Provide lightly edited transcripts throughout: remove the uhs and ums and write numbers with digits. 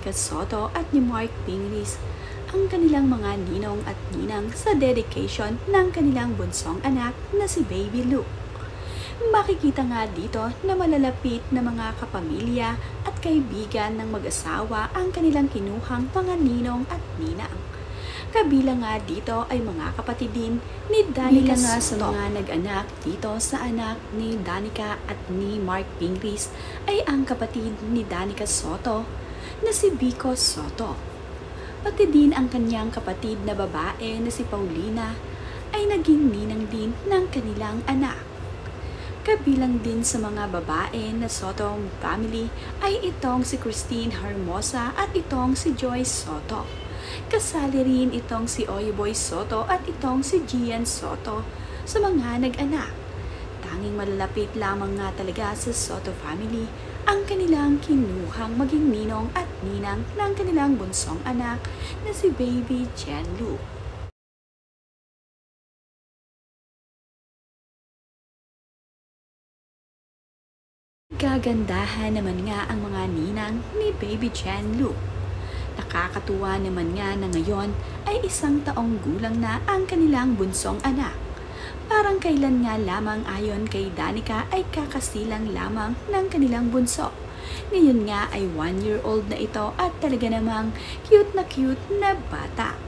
Danica Soto at ni Mark Pingris ang kanilang mga ninong at ninang sa dedication ng kanilang bunsong anak na si Baby Luke. Makikita nga dito na malalapit na mga kapamilya at kaibigan ng mag-asawa ang kanilang kinuhang mga ninong at ninang. Kabilang nga dito ay mga kapatid din ni Danica nga sa mga nag-anak dito sa anak ni Danica at ni Mark Pingris ay ang kapatid ni Danica Soto na si Vico Soto. Pati din ang kanyang kapatid na babae na si Paulina ay naging ninang din ng kanilang anak. Kabilang din sa mga babae na Soto family ay itong si Christine Hermosa at itong si Joyce Soto. Kasali rin itong si Oyeboy Soto at itong si Gian Soto sa mga nag-anak. Tanging malalapit lamang nga talaga sa Soto family ang kanilang kinuhang maging ninong at ninang ng kanilang bunsong anak na si Baby Jenlu. Gagandahan naman nga ang mga ninang ni Baby Jenlu. Nakakatuwa naman nga na ngayon ay 1 taong gulang na ang kanilang bunsong anak. Parang kailan nga lamang ayon kay Danica ay kakasilang lamang ng kanilang bunso. Ngayon nga ay 1-year-old na ito at talaga namang cute na bata.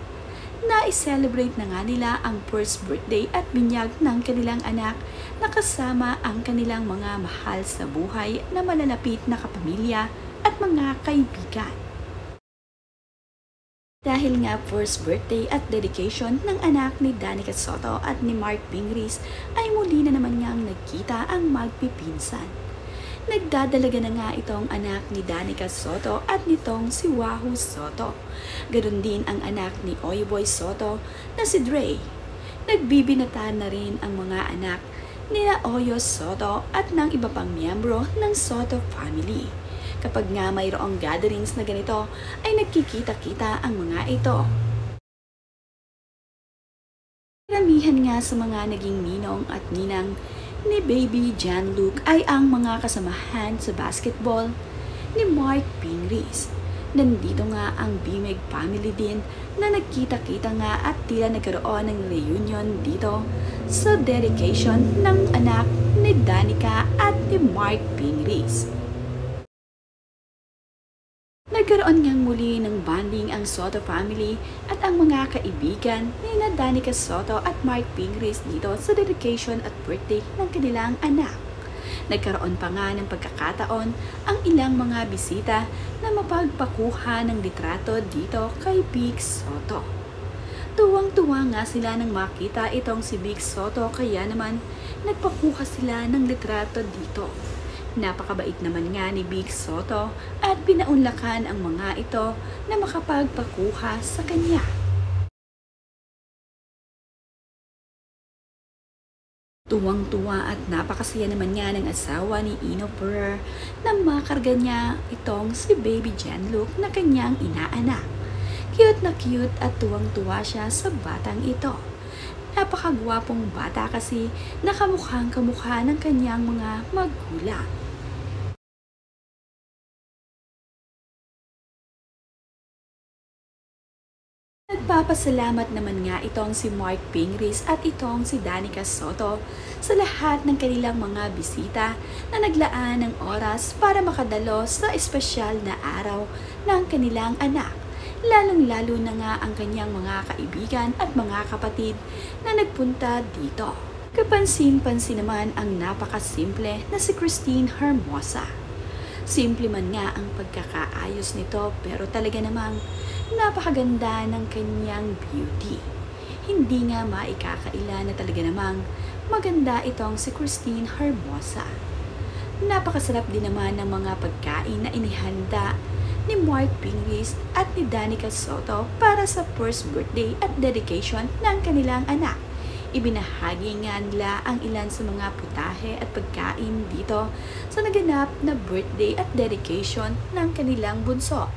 Na-celebrate na nga nila ang first birthday at binyag ng kanilang anak na kasama ang kanilang mga mahal sa buhay na malalapit na kapamilya at mga kaibigan. Dahil nga first birthday at dedication ng anak ni Danica Soto at ni Mark Pingris ay muli na naman ngang nagkita ang magpipinsan. Nagdadalaga na nga itong anak ni Danica Soto at nitong si Wahoo Soto. Ganon din ang anak ni Oyeboy Soto na si Dre. Nagbibinata na rin ang mga anak ni Oyo Soto at ng iba pang miyembro ng Soto family. Kapag nga mayroong gatherings na ganito, ay nagkikita-kita ang mga ito. Karamihan nga sa mga naging ninong at ninang ni Baby Jan Luke ay ang mga kasamahan sa basketball ni Mark Pingris. Nandito nga ang Bimeg family din na nagkita-kita nga at tila nagkaroon ng reunion dito sa dedication ng anak ni Danica at ni Mark Pingris. Nagkaroon ngang muli ng bonding ang Soto family at ang mga kaibigan ni Danica Soto at Mark Pingris dito sa dedication at birthday ng kanilang anak. Nagkaroon pa nga ng pagkakataon ang ilang mga bisita na mapagpakuha ng litrato dito kay Big Soto. Tuwang-tuwa nga sila nang makita itong si Big Soto kaya naman nagpakuha sila ng litrato dito. Napakabait naman nga ni Big Soto at pinaunlakan ang mga ito na makapagpakuha sa kanya. Tuwang-tuwa at napakasaya naman nga ng asawa ni Ino Ferrer na makarga niya itong si Baby Jan Luke na kanyang inaanak. Cute na cute at tuwang-tuwa siya sa batang ito. Napakagwapong bata kasi nakamukhang kamukha ng kanyang mga magulang. Nagpapasalamat naman nga itong si Mark Pingris at itong si Danica Soto sa lahat ng kanilang mga bisita na naglaan ng oras para makadalo sa espesyal na araw ng kanilang anak. Lalong-lalo na nga ang kanyang mga kaibigan at mga kapatid na nagpunta dito. Kapansin-pansin naman ang napakasimple na si Christine Hermosa. Simple man nga ang pagkakaayos nito pero talaga namang napakaganda ng kanyang beauty. Hindi nga maikakaila na talaga namang maganda itong si Christine Hermosa. Napakasarap din naman ng mga pagkain na inihanda ni Mark Pingris at ni Danica Soto para sa first birthday at dedication ng kanilang anak. Ibinahagi nga nila ang ilan sa mga putahe at pagkain dito sa naganap na birthday at dedication ng kanilang bunso.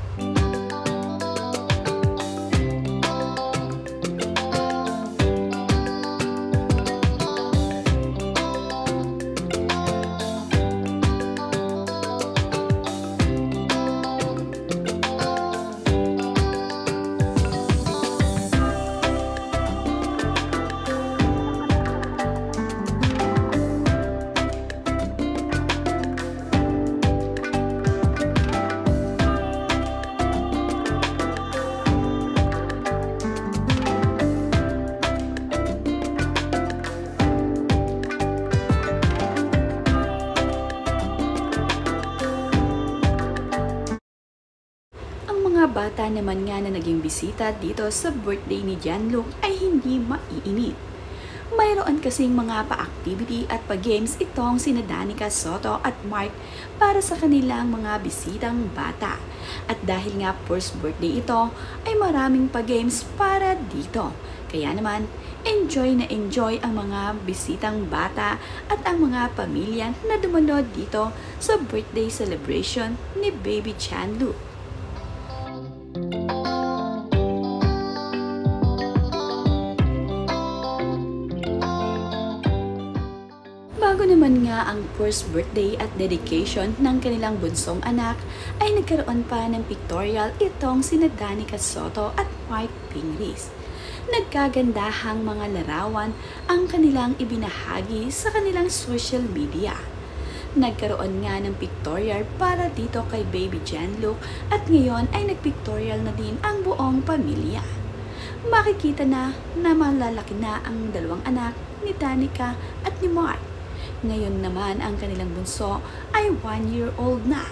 naman nga na naging bisita dito sa birthday ni Gianluc ay hindi maiinit. Mayroon kasing mga pa-activity at pa-games itong sina Danica Soto at Mark para sa kanilang mga bisitang bata. At dahil nga first birthday ito, ay maraming pa-games para dito. Kaya naman, enjoy na enjoy ang mga bisitang bata at ang mga pamilya na dumalo dito sa birthday celebration ni Baby Gianluc. Bago naman nga ang first birthday at dedication ng kanilang bunsong anak, ay nagkaroon pa ng pictorial itong sina Danica Soto at Mike Pingris. Nagkagandahang mga larawan ang kanilang ibinahagi sa kanilang social media. Nagkaroon nga ng pictorial para dito kay Baby Gianluc at ngayon ay nagpictorial na din ang buong pamilya. Makikita na malalaki na ang dalawang anak ni Danica at ni Mark. Ngayon naman ang kanilang bunso ay 1 year old na.